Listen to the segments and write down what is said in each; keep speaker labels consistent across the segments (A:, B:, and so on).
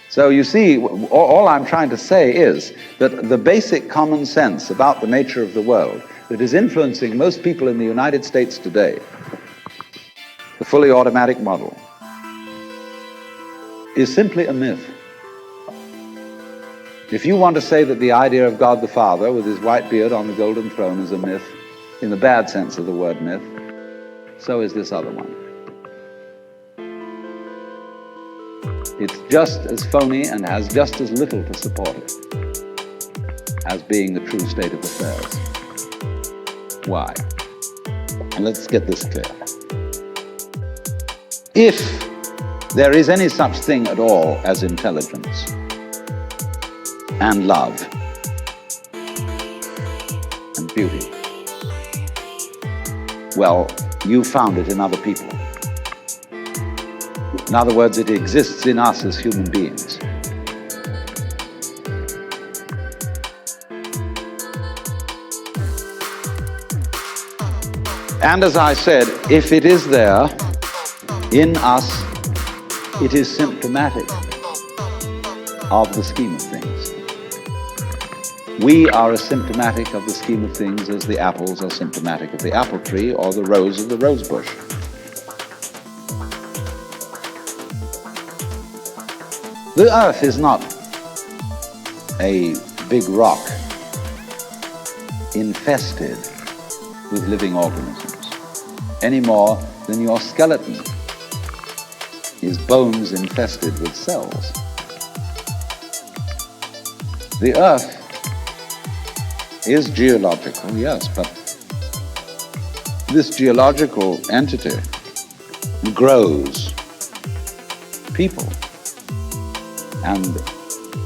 A: So you see, all I'm trying to say is that the basic common sense about the nature of the world that is influencing most people in the United States today, the fully automatic model, is simply a myth. If you want to say that the idea of God the Father with his white beard on the golden throne is a myth, in the bad sense of the word myth, so is this other one. It's just as phony and has just as little to support it as being the true state of affairs. Why? And let's get this clear. If there is any such thing at all as intelligence and love and beauty, well, you found it in other people. In other words, it exists in us as human beings. And as I said, if it is there in us, it is symptomatic of the scheme of things. We are as symptomatic of the scheme of things as the apples are symptomatic of the apple tree or the rose of the rose bush. The earth is not a big rock infested with living organisms, any more than your skeleton is bones infested with cells. The earth is geological, yes, but this geological entity grows people. And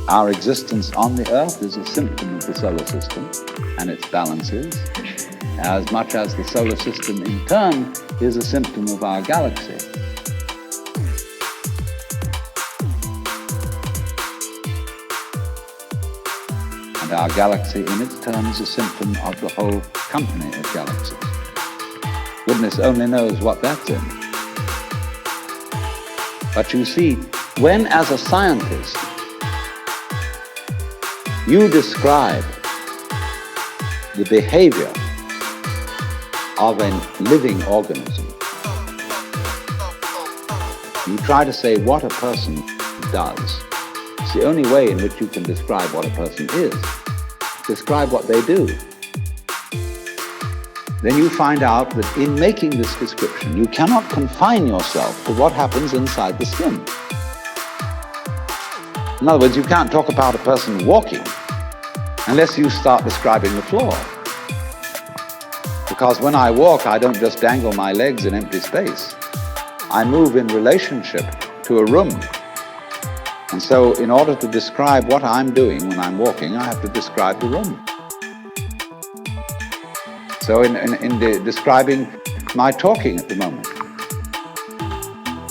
A: our existence on the earth is a symptom of the solar system and its balances, as much as the solar system in turn is a symptom of our galaxy. And our galaxy in its turn is a symptom of the whole company of galaxies. Goodness only knows what that's in. But you see, when as a scientist you describe the behavior of a living organism, you try to say what a person does. It's the only way in which you can describe what a person is. Describe what they do. Then you find out that in making this description, you cannot confine yourself to what happens inside the skin. In other words, you can't talk about a person walking unless you start describing the floor. Because when I walk, I don't just dangle my legs in empty space. I move in relationship to a room. And so in order to describe what I'm doing when I'm walking, I have to describe the room. So in describing my talking at the moment,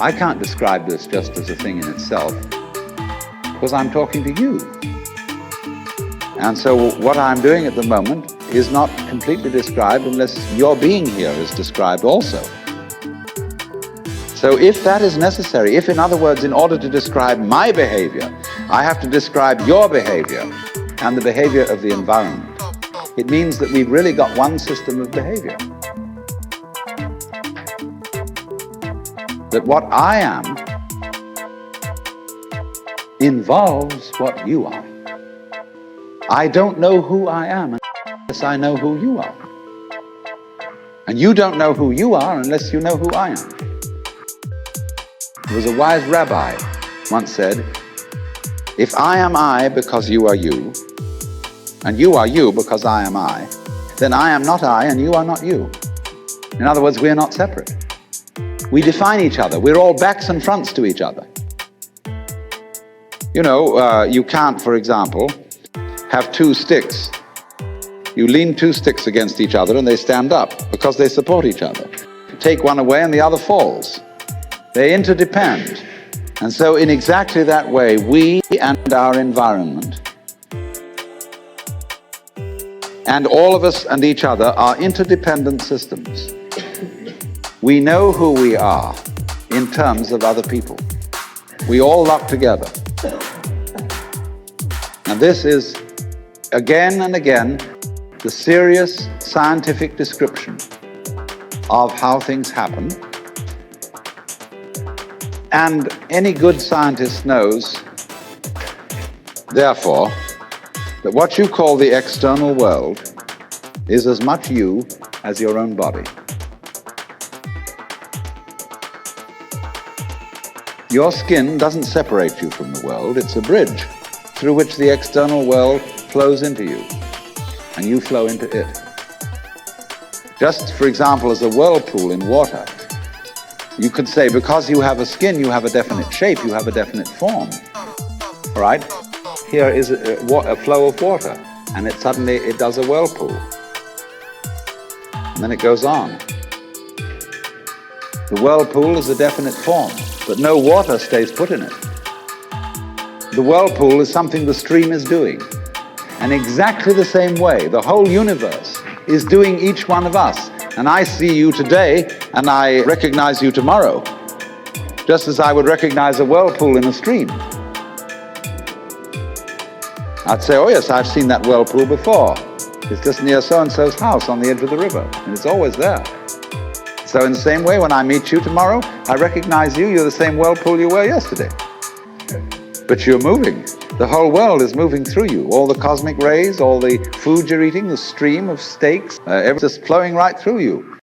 A: I can't describe this just as a thing in itself, because I'm talking to you. And so what I'm doing at the moment is not completely described unless your being here is described also. So if that is necessary, if in other words, in order to describe my behavior, I have to describe your behavior and the behavior of the environment, it means that we've really got one system of behavior. That what I am involves what you are. I don't know who I am unless I know who you are. And you don't know who you are unless you know who I am. There was a wise rabbi once said, if I am I because you are you, and you are you because I am I, then I am not I and you are not you. In other words, we are not separate. We define each other. We're all backs and fronts to each other. You know, you can't, for example, have two sticks. You lean two sticks against each other and they stand up because they support each other. Take one away and the other falls. They interdepend. And so in exactly that way, we and our environment and all of us and each other are interdependent systems. We know who we are in terms of other people. We all lock together. And this is, again and again, the serious scientific description of how things happen. And any good scientist knows, therefore, that what you call the external world is as much you as your own body. Your skin doesn't separate you from the world, it's a bridge through which the external world flows into you, and you flow into it. Just, for example, as a whirlpool in water, you could say, because you have a skin, you have a definite shape, you have a definite form. All right? Here is a flow of water, and suddenly it does a whirlpool. And then it goes on. The whirlpool is a definite form, but no water stays put in it. The whirlpool is something the stream is doing. And exactly the same way, the whole universe is doing each one of us. And I see you today, and I recognize you tomorrow, just as I would recognize a whirlpool in a stream. I'd say, oh yes, I've seen that whirlpool before. It's just near so-and-so's house on the edge of the river, and it's always there. So in the same way, when I meet you tomorrow, I recognize you, you're the same whirlpool you were yesterday. But you're moving. The whole world is moving through you. All the cosmic rays, all the food you're eating, the stream of steaks, everything's just flowing right through you.